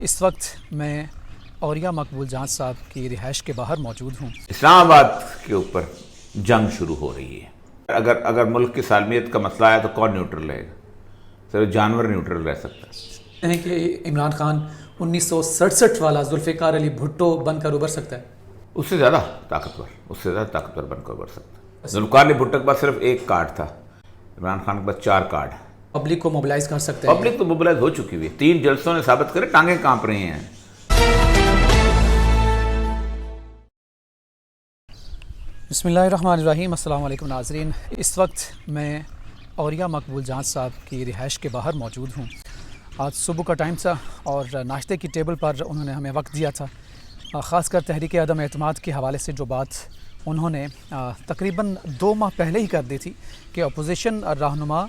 इस वक्त मैं औरिया मकबूल जान साहब की रिहाइश के बाहर मौजूद हूँ। इस्लामाबाद के ऊपर जंग शुरू हो रही है। अगर मुल्क की सालमियत का मसला है तो कौन न्यूट्रल रहेगा? सिर्फ जानवर न्यूट्रल रह सकता है। कि इमरान खान 1967 वाला जुल्फ़िकार अली भुट्टो बनकर उभर सकता है। उससे ज़्यादा ताकतवर बनकर उभर सकता है। जुल्फ़िकार अली भुट्टो के पास सिर्फ एक कार्ड था, इमरान खान के पास 4 कार्ड है। पब्लिक को मोबिलाइज कर सकते हैं। पब्लिक तो मोबिलाइज हो चुकी हुई है। 3 जलसों ने साबित करे टांगे कांप रही हैं। बिस्मिल्लाहिर्रहमानिर्रहीम। अस्सलाम वालेकुम नाज़रीन। इस वक्त मैं औरिया मकबूल जान साहब की रिहाइश के बाहर मौजूद हूँ। आज सुबह का टाइम था और नाश्ते की टेबल पर उन्होंने हमें वक्त दिया था। ख़ासकर तहरीक अदम एतमाद के हवाले से जो बात उन्होंने तकरीबन 2 माह पहले ही कर दी थी कि अपोजिशन रहनुमा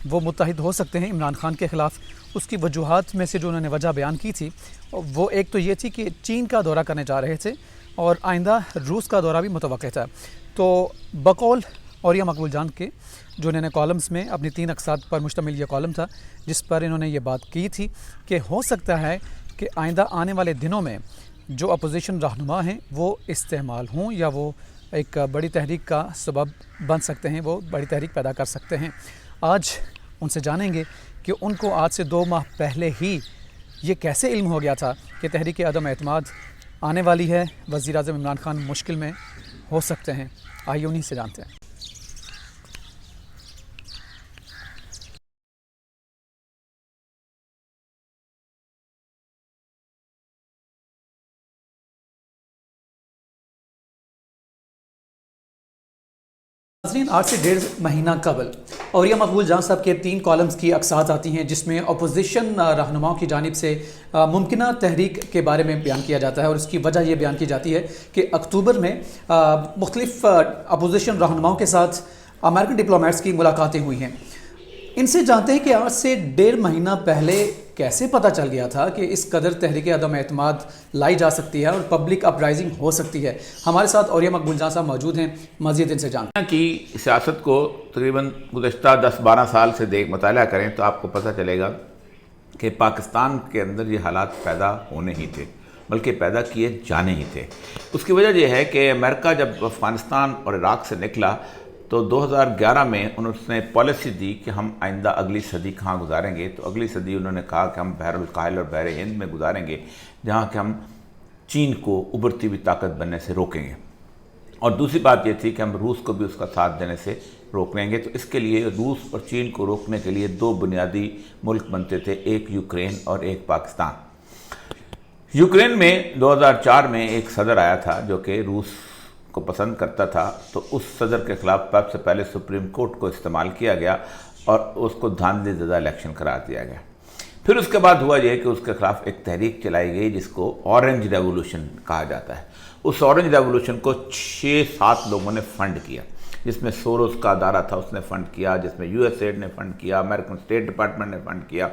वो मुत्तहिद हो सकते हैं इमरान खान के ख़िलाफ़। उसकी वजूहात में से जो उन्होंने वजह बयान की थी वो एक तो ये थी कि चीन का दौरा करने जा रहे थे और आइंदा रूस का दौरा भी मुतवक्किल था। तो बकौल औरिया मकबूल जान के जो इन्होंने कॉलम्स में अपनी 3 अक़साद पर मुश्तमिल ये कॉलम था जिस पर इन्होंने ये बात की थी कि हो सकता है कि आइंदा आने वाले दिनों में जो अपोजिशन रहनुमा हैं वो इस्तेमाल हों या वो एक बड़ी तहरीक का सबब बन सकते हैं, वो बड़ी तहरीक पैदा कर सकते हैं। आज उनसे जानेंगे कि उनको आज से 2 माह पहले ही ये कैसे इल्म हो गया था कि तहरीक अदम एतमाद आने वाली है, वज़ीर-ए-आज़म इमरान खान मुश्किल में हो सकते हैं। आइए उन्हीं से जानते हैं। नाज़रीन, आज से 1.5 महीना कबल औरिया मकबूल जान साहब के 3 कॉलम्स की अक़सात आती हैं जिसमें अपोजिशन रहनुमाओं की जानिब से मुमकिना तहरीक के बारे में बयान किया जाता है और इसकी वजह यह बयान की जाती है कि अक्टूबर में मुख्तलिफ अपोजिशन रहनुमाओं के साथ अमेरिकन डिप्लोमेट्स की मुलाकातें हुई हैं। इनसे जानते हैं कि आज से 1.5 महीना पहले कैसे पता चल गया था कि इस कदर तहरीक अदम एतमाद लाई जा सकती है और पब्लिक अपराइजिंग हो सकती है। हमारे साथ औरिया मकबूल जान साहब मौजूद हैं, मज़ीद इनसे जानते हैं कि सियासत को तकरीबन गुज़श्ता 10-12 साल से मुताला करें तो आपको पता चलेगा कि पाकिस्तान के अंदर ये हालात पैदा होने ही थे, बल्कि पैदा किए जाने ही थे। उसकी वजह यह है कि अमेरिका जब अफ़गानिस्तान और इराक़ से निकला तो 2011 में उन्होंने पॉलिसी दी कि हम आइंदा अगली सदी कहाँ गुजारेंगे। तो अगली सदी उन्होंने कहा कि हम बहरुल काहिल और बहर हिंद में गुजारेंगे, जहाँ कि हम चीन को उभरती हुई ताकत बनने से रोकेंगे। और दूसरी बात ये थी कि हम रूस को भी उसका साथ देने से रोक लेंगे। तो इसके लिए रूस और चीन को रोकने के लिए 2 बुनियादी मुल्क बनते थे, एक यूक्रेन और एक पाकिस्तान। यूक्रेन में 2004 में एक सदर आया था जो कि रूस को पसंद करता था, तो उस सदर के ख़िलाफ़ सबसे पहले सुप्रीम कोर्ट को इस्तेमाल किया गया और उसको धांधलीज़दा इलेक्शन करार दिया गया। फिर उसके बाद हुआ यह कि उसके ख़िलाफ़ एक तहरीक चलाई गई जिसको ऑरेंज रेवोल्यूशन कहा जाता है। उस ऑरेंज रेवोल्यूशन को 6-7 लोगों ने फ़ंड किया, जिसमें सोरोस का अदारा था उसने फ़ंड किया, जिसमें यूएसएड ने फ़ंड किया, अमेरिकन स्टेट डिपार्टमेंट ने फ़ंड किया,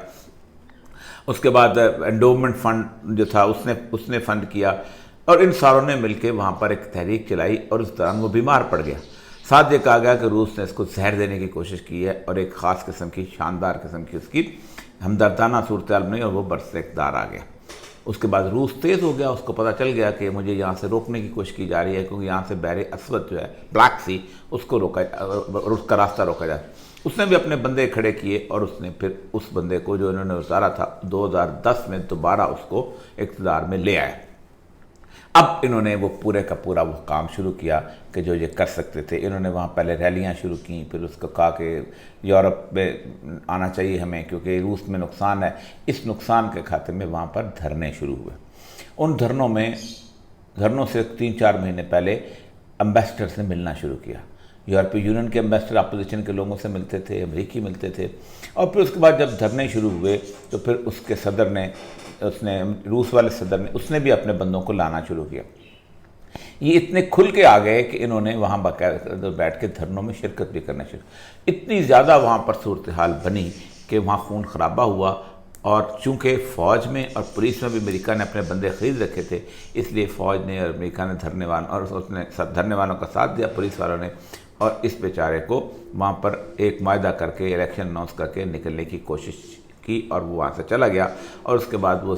उसके बाद एंडोवमेंट फ़ंड जो था उसने फ़ंड किया। और इन सारों ने मिलकर वहाँ पर एक तहरीक चलाई और उस दौरान वो बीमार पड़ गया। साथ ये कहा गया कि रूस ने इसको जहर देने की कोशिश की है और एक ख़ास किस्म की शानदार किस्म की उसकी हमदर्दाना सूरत हाल बनी और वो बरस इक़्तिदार आ गया। उसके बाद रूस तेज़ हो गया, उसको पता चल गया कि मुझे यहाँ से रोकने की कोशिश की जा रही है, क्योंकि यहाँ से बहर असवद जो है ब्लैक सी उसको उसका रास्ता रोका जाए। उसने भी अपने बंदे खड़े किए और उसने फिर उस बंदे को जो इन्होंने उतारा था 2010 में दोबारा उसको इक़्तिदार में ले आया। अब इन्होंने वो पूरे का पूरा वो काम शुरू किया कि जो ये कर सकते थे। इन्होंने वहाँ पहले रैलियाँ शुरू की, फिर उसको कहा कि यूरोप में आना चाहिए हमें क्योंकि रूस में नुकसान है। इस नुकसान के खाते में वहाँ पर धरने शुरू हुए। उन धरनों से 3-4 महीने पहले एम्बेसडर से मिलना शुरू किया। यूरोपीय यूनियन के एम्बेसडर अपोजिशन के लोगों से मिलते थे, अमरीकी मिलते थे। और फिर उसके बाद जब धरने शुरू हुए तो फिर उसके सदर ने रूस वाले सदर ने उसने भी अपने बंदों को लाना शुरू किया। ये इतने खुल के आ गए कि इन्होंने वहाँ बाकायदा बैठ के धरनों में शिरकत भी करना शुरू। इतनी ज़्यादा वहाँ पर सूरत हाल बनी कि वहाँ खून खराबा हुआ। और चूँकि फ़ौज में और पुलिस में भी अमेरिका ने अपने बंदे ख़रीद रखे थे, इसलिए फ़ौज ने और अमेरिका ने धरने वालों का साथ दिया, पुलिस वालों ने, और इस बेचारे को वहाँ पर एक मायदा करके इलेक्शन अनाउंस करके निकलने की कोशिश کی اور وہ وہاں سے چلا گیا. اور اس کے بعد وہ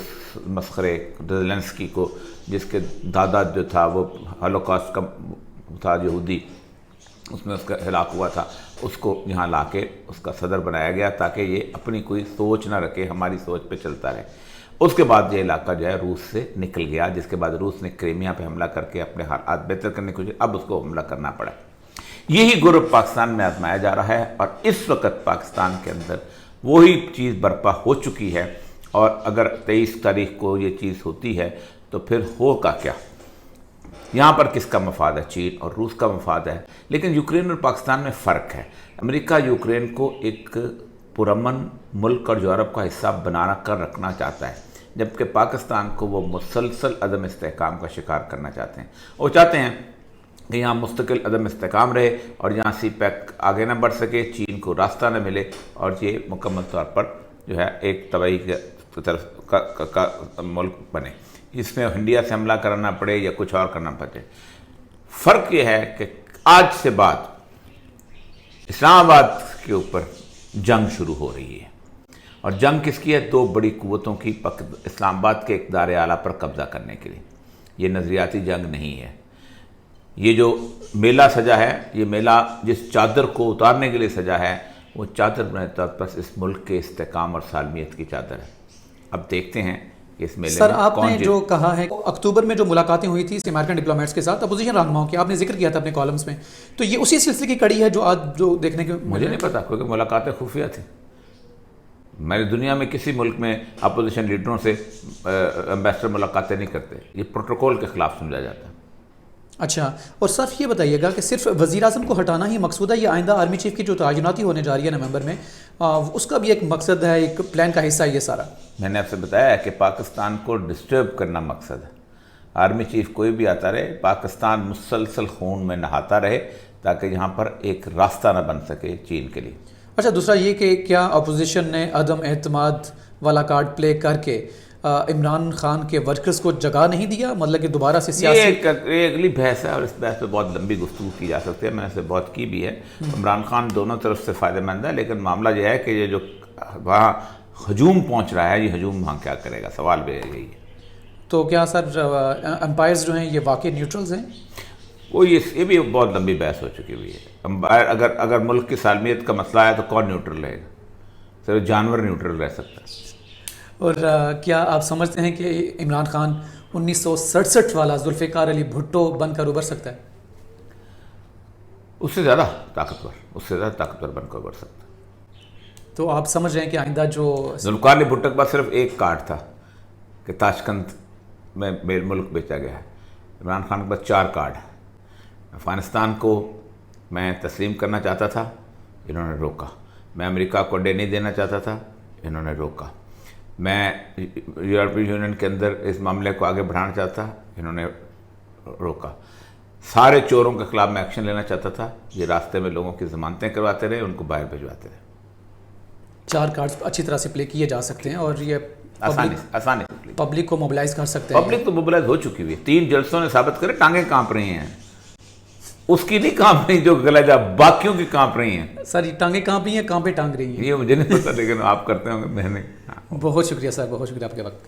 مسخرے زیلنسکی کو، جس کے دادا جو تھا وہ ہولوکاسٹ کا تھا یہودی، اس میں اس کا ہلاک ہوا تھا، اس کو یہاں لا کے اس کا صدر بنایا گیا تاکہ یہ اپنی کوئی سوچ نہ رکھے، ہماری سوچ پہ چلتا رہے. اس کے بعد یہ علاقہ جو ہے روس سے نکل گیا، جس کے بعد روس نے کریمیا پہ حملہ کر کے اپنے حالات بہتر کرنے کی کوشش، اب اس کو حملہ کرنا پڑا. یہی گروپ پاکستان میں آزمایا جا رہا ہے، اور اس وقت پاکستان کے اندر وہی چیز برپا ہو چکی ہے. اور اگر 23 تاریخ کو یہ چیز ہوتی ہے تو پھر ہوگا کیا؟ یہاں پر کس کا مفاد ہے؟ چین اور روس کا مفاد ہے. لیکن یوکرین اور پاکستان میں فرق ہے. امریکہ یوکرین کو ایک پرامن ملک اور یورپ کا حصہ بنا کر رکھنا چاہتا ہے، جبکہ پاکستان کو وہ مسلسل عدم استحکام کا شکار کرنا چاہتے ہیں. وہ چاہتے ہیں کہ یہاں مستقل عدم استحکام رہے اور یہاں سی پیک آگے نہ بڑھ سکے، چین کو راستہ نہ ملے، اور یہ مکمل طور پر جو ہے ایک تباہی کی طرف کا ملک بنے، اس میں انڈیا سے حملہ کرنا پڑے یا کچھ اور کرنا پڑے. فرق یہ ہے کہ آج سے بعد اسلام آباد کے اوپر جنگ شروع ہو رہی ہے، اور جنگ کس کی ہے؟ دو بڑی قوتوں کی، اسلام آباد کے اقتدار اعلیٰ پر قبضہ کرنے کے لیے. یہ نظریاتی جنگ نہیں ہے. یہ جو میلہ سجا ہے، یہ میلہ جس چادر کو اتارنے کے لیے سجا ہے، وہ چادر بنے طور پر اس ملک کے استحکام اور سالمیت کی چادر ہے. اب دیکھتے ہیں کہ اس میلے سر میں آپ کون نے جو کہا ہے اکتوبر میں جو ملاقاتیں ہوئی تھیں امریکن ڈپلومیٹس کے ساتھ اپوزیشن رہنماؤں کی، آپ نے ذکر کیا تھا اپنے کالمز میں، تو یہ اسی سلسلے کی کڑی ہے جو آج جو دیکھنے کے مجھے نہیں پتا، کیونکہ ملاقاتیں خفیہ تھیں. میں نے دنیا میں کسی ملک میں اپوزیشن لیڈروں سے امبیسڈر ملاقاتیں نہیں کرتے، یہ پروٹوکول کے خلاف سمجھا جاتا ہے. اچھا، اور صرف یہ بتائیے گا کہ صرف وزیر اعظم کو ہٹانا ہی مقصود ہے یا آئندہ آرمی چیف کی جو تعیناتی ہونے جا رہی ہے نومبر میں، اس کا بھی ایک مقصد ہے، ایک پلان کا حصہ ہے یہ سارا؟ میں نے آپ سے بتایا ہے کہ پاکستان کو ڈسٹرب کرنا مقصد ہے. آرمی چیف کوئی بھی آتا رہے، پاکستان مسلسل خون میں نہاتا رہے تاکہ یہاں پر ایک راستہ نہ بن سکے چین کے لیے. اچھا، دوسرا یہ کہ کیا اپوزیشن نے عدم اعتماد والا کارڈ پلے کر کے عمران خان کے ورکرز کو جگہ نہیں دیا؟ مطلب کہ دوبارہ سے سیاسی یہ اگلی بحث ہے، اور اس بحث پہ بہت لمبی گفتگو کی جا سکتی ہے، میں نے اسے بہت کی بھی ہے. عمران خان دونوں طرف سے فائدہ مند ہے، لیکن معاملہ یہ ہے کہ یہ جو وہاں ہجوم پہنچ رہا ہے، یہ ہجوم وہاں کیا کرے گا؟ سوال بھی یہی ہے. تو کیا سر امپائرز جو ہیں یہ واقعی نیوٹرلز ہیں؟ وہ یہ بھی بہت لمبی بحث ہو چکی ہوئی ہے. امپائر اگر ملک کی سالمیت کا مسئلہ ہے تو کون نیوٹرل رہے گا؟ صرف جانور نیوٹرل رہ سکتا ہے. اور کیا آپ سمجھتے ہیں کہ عمران خان 1967 والا ذوالفقار علی بھٹو بن کر ابھر سکتا ہے؟ اس سے زیادہ طاقتور بن کر ابھر سکتا ہے. تو آپ سمجھ رہے ہیں کہ آئندہ جو ذوالفقار علی بھٹو کے پاس صرف ایک کارڈ تھا کہ تاشقند میں ملک بیچا گیا ہے. عمران خان کے پاس 4 کارڈ ہیں. افغانستان کو میں تسلیم کرنا چاہتا تھا، انہوں نے روکا. میں امریکہ کو اڈے نہیں دینا چاہتا تھا، انہوں نے روکا. میں یورپی یونین کے اندر اس معاملے کو آگے بڑھانا چاہتا، انہوں نے روکا. سارے چوروں کے خلاف میں ایکشن لینا چاہتا تھا، یہ راستے میں لوگوں کی ضمانتیں کرواتے رہے، ان کو باہر بھجواتے رہے. 4 کارڈز اچھی طرح سے پلے کیے جا سکتے ہیں اور یہ آسانی سے پبلک کو موبلائز کر سکتے ہیں. پبلک تو موبلائز ہو چکی ہوئی ہے. 3 جلسوں نے ثابت کرے ٹانگیں کانپ رہی ہیں. اس کی نہیں کانپ رہی جو غلط ہے، باقیوں کی کانپ رہی ہیں. سر یہ ٹانگیں کانپ رہی ہیں، کانپے ٹانگ رہی ہیں. یہ مجھے نہیں پتا، لیکن آپ کرتے ہوں گے، میں نہیں. بہت شکریہ سر، بہت شکریہ آپ کے وقت.